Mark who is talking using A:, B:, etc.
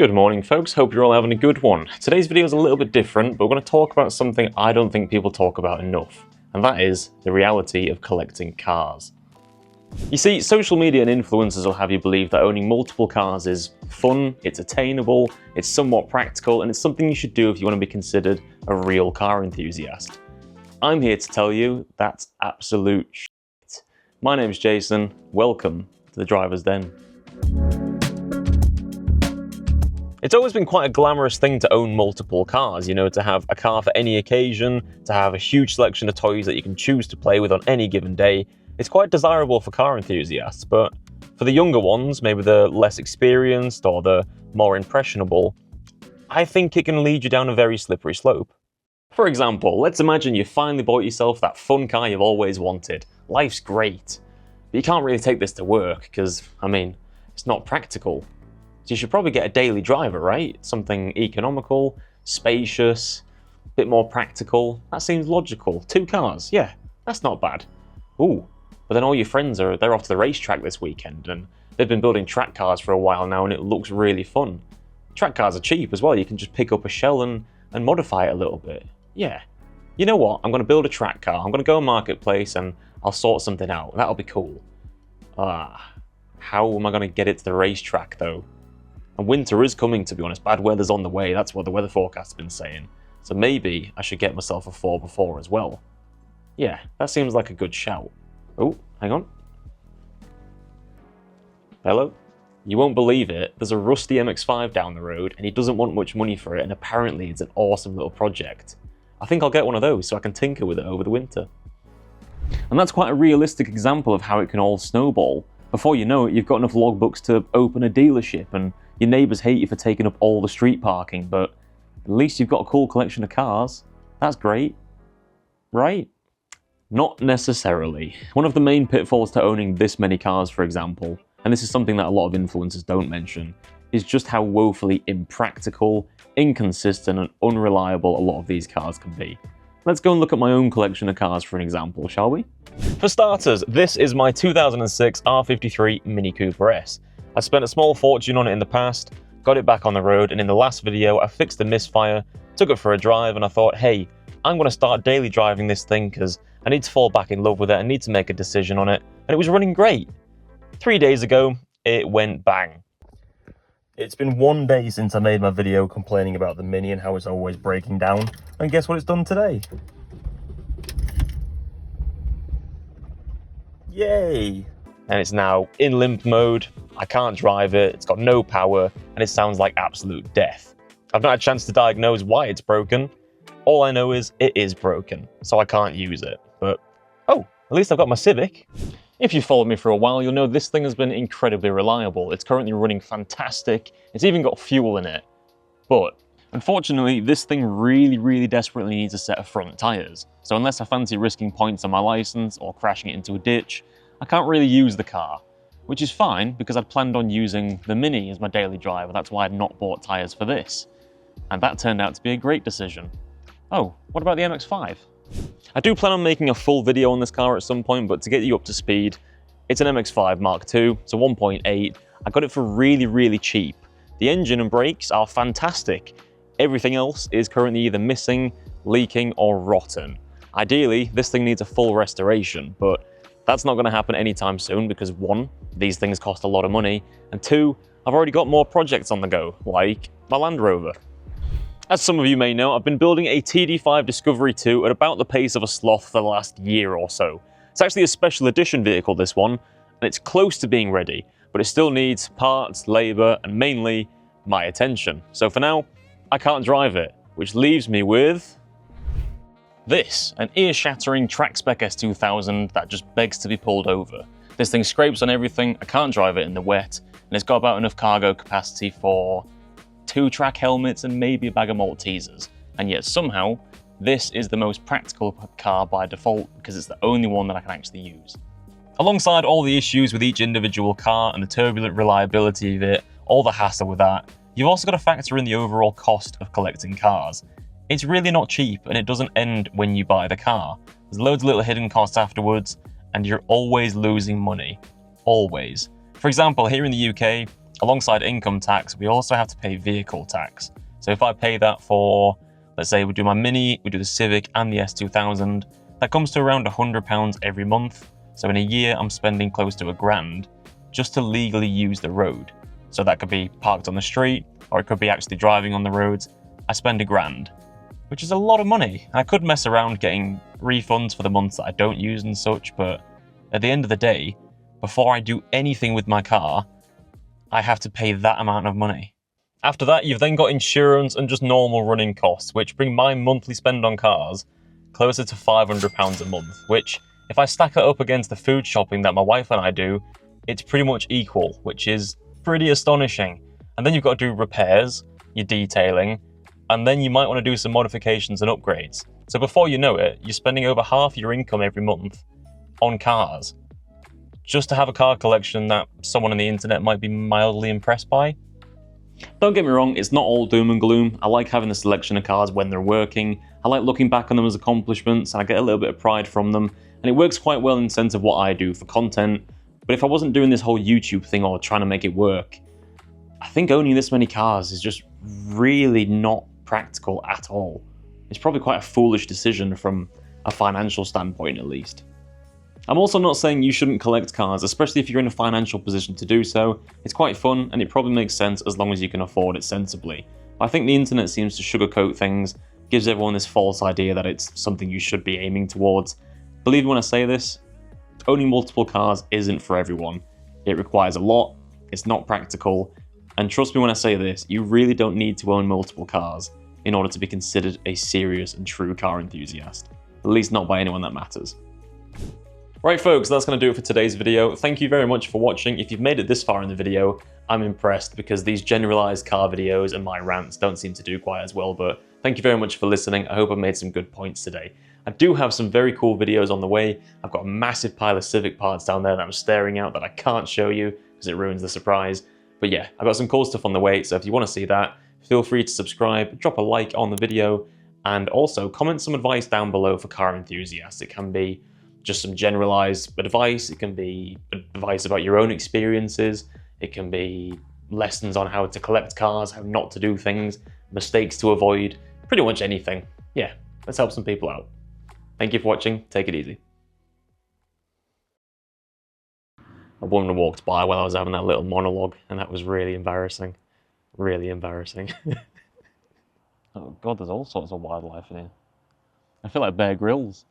A: Good morning folks, hope you're all having a good one. Today's video is a little bit different, but we're going to talk about something I don't think people talk about enough, and that is the reality of collecting cars. You see, social media and influencers will have you believe that owning multiple cars is fun, it's attainable, it's somewhat practical, and it's something you should do if you want to be considered a real car enthusiast. I'm here to tell you that's absolute shit. My name's Jason, welcome to the Driver's Den. It's always been quite a glamorous thing to own multiple cars, you know, to have a car for any occasion, to have a huge selection of toys that you can choose to play with on any given day. It's quite desirable for car enthusiasts, but for the younger ones, maybe the less experienced or the more impressionable, I think it can lead you down a very slippery slope. For example, let's imagine you finally bought yourself that fun car you've always wanted. Life's great, but you can't really take this to work because, I mean, it's not practical. So you should probably get a daily driver, right? Something economical, spacious, a bit more practical. That seems logical. 2 cars, yeah, that's not bad. Ooh, but then all your friends they're off to the racetrack this weekend and they've been building track cars for a while now and it looks really fun. Track cars are cheap as well. You can just pick up a shell and modify it a little bit. Yeah, you know what? I'm going to build a track car. I'm going to go on Marketplace and I'll sort something out. That'll be cool. How am I going to get it to the racetrack though? And winter is coming, to be honest. Bad weather's on the way. That's what the weather forecast has been saying. So maybe I should get myself a 4x4 as well. Yeah, that seems like a good shout. Oh, hang on. Hello? You won't believe it. There's a rusty MX-5 down the road and he doesn't want much money for it and apparently it's an awesome little project. I think I'll get one of those so I can tinker with it over the winter. And that's quite a realistic example of how it can all snowball. Before you know it, you've got enough logbooks to open a dealership and your neighbours hate you for taking up all the street parking, but at least you've got a cool collection of cars. That's great, right? Not necessarily. One of the main pitfalls to owning this many cars, for example, and this is something that a lot of influencers don't mention, is just how woefully impractical, inconsistent, and unreliable a lot of these cars can be. Let's go and look at my own collection of cars for an example, shall we? For starters, this is my 2006 R53 Mini Cooper S. I spent a small fortune on it in the past, got it back on the road, and in the last video I fixed the misfire, took it for a drive, and I thought, hey, I'm going to start daily driving this thing because I need to fall back in love with it, I need to make a decision on it, and it was running great. 3 days ago, it went bang. It's been 1 day since I made my video complaining about the Mini and how it's always breaking down, and guess what it's done today? Yay! And it's now in limp mode, I can't drive it, it's got no power, and it sounds like absolute death. I've not had a chance to diagnose why it's broken. All I know is it is broken, so I can't use it. But, oh, at least I've got my Civic. If you've followed me for a while, you'll know this thing has been incredibly reliable. It's currently running fantastic, it's even got fuel in it. But, unfortunately, this thing really desperately needs a set of front tyres. So unless I fancy risking points on my licence or crashing it into a ditch, I can't really use the car, which is fine because I'd planned on using the Mini as my daily driver. That's why I'd not bought tyres for this. And that turned out to be a great decision. Oh, what about the MX-5? I do plan on making a full video on this car at some point, but to get you up to speed, it's an MX-5 Mark II, it's a 1.8. I got it for really cheap. The engine and brakes are fantastic. Everything else is currently either missing, leaking, or rotten. Ideally, this thing needs a full restoration, but that's not going to happen anytime soon because 1, these things cost a lot of money, and 2, I've already got more projects on the go, like my Land Rover. As some of you may know, I've been building a TD5 Discovery 2 at about the pace of a sloth for the last year or so. It's actually a special edition vehicle, this one, and it's close to being ready, but it still needs parts, labour, and mainly my attention. So for now, I can't drive it, which leaves me with this, an ear-shattering track spec S2000 that just begs to be pulled over. This thing scrapes on everything, I can't drive it in the wet, and it's got about enough cargo capacity for 2 track helmets and maybe a bag of Maltesers. And yet somehow, this is the most practical car by default because it's the only one that I can actually use. Alongside all the issues with each individual car and the turbulent reliability of it, all the hassle with that, you've also got to factor in the overall cost of collecting cars. It's really not cheap and it doesn't end when you buy the car. There's loads of little hidden costs afterwards and you're always losing money. Always. For example, here in the UK, alongside income tax, we also have to pay vehicle tax. So if I pay that for, let's say we do my Mini, we do the Civic and the S2000, that comes to around £100 every month. So in a year, I'm spending close to £1,000 just to legally use the road. So that could be parked on the street, or it could be actually driving on the roads. I spend £1,000, which is a lot of money. I could mess around getting refunds for the months that I don't use and such, but at the end of the day, before I do anything with my car, I have to pay that amount of money. After that, you've then got insurance and just normal running costs, which bring my monthly spend on cars closer to £500 a month, which, if I stack it up against the food shopping that my wife and I do, it's pretty much equal, which is pretty astonishing. And then you've got to do repairs, your detailing, and then you might want to do some modifications and upgrades. So before you know it, you're spending over half your income every month on cars, just to have a car collection that someone on the internet might be mildly impressed by. Don't get me wrong, it's not all doom and gloom. I like having the selection of cars when they're working. I like looking back on them as accomplishments, and I get a little bit of pride from them. And it works quite well in the sense of what I do for content. But if I wasn't doing this whole YouTube thing or trying to make it work, I think owning this many cars is just really not practical at all. It's probably quite a foolish decision from a financial standpoint, at least. I'm also not saying you shouldn't collect cars, especially if you're in a financial position to do so. It's quite fun, and it probably makes sense as long as you can afford it sensibly. But I think the internet seems to sugarcoat things, gives everyone this false idea that it's something you should be aiming towards. Believe me when I say this, owning multiple cars isn't for everyone. It requires a lot, it's not practical, and trust me when I say this, you really don't need to own multiple cars in order to be considered a serious and true car enthusiast. At least not by anyone that matters. Right folks, that's going to do it for today's video. Thank you very much for watching. If you've made it this far in the video, I'm impressed because these generalized car videos and my rants don't seem to do quite as well, but thank you very much for listening. I hope I've made some good points today. I do have some very cool videos on the way. I've got a massive pile of Civic parts down there that I'm staring at that I can't show you because it ruins the surprise. But yeah, I've got some cool stuff on the way, so if you want to see that, feel free to subscribe, drop a like on the video, and also comment some advice down below for car enthusiasts. It can be just some generalized advice, it can be advice about your own experiences, it can be lessons on how to collect cars, how not to do things, mistakes to avoid, pretty much anything. Yeah, let's help some people out. Thank you for watching, take it easy. A woman walked by while I was having that little monologue, and that was really embarrassing. Really embarrassing. Oh god, there's all sorts of wildlife in here. I feel like Bear Grylls.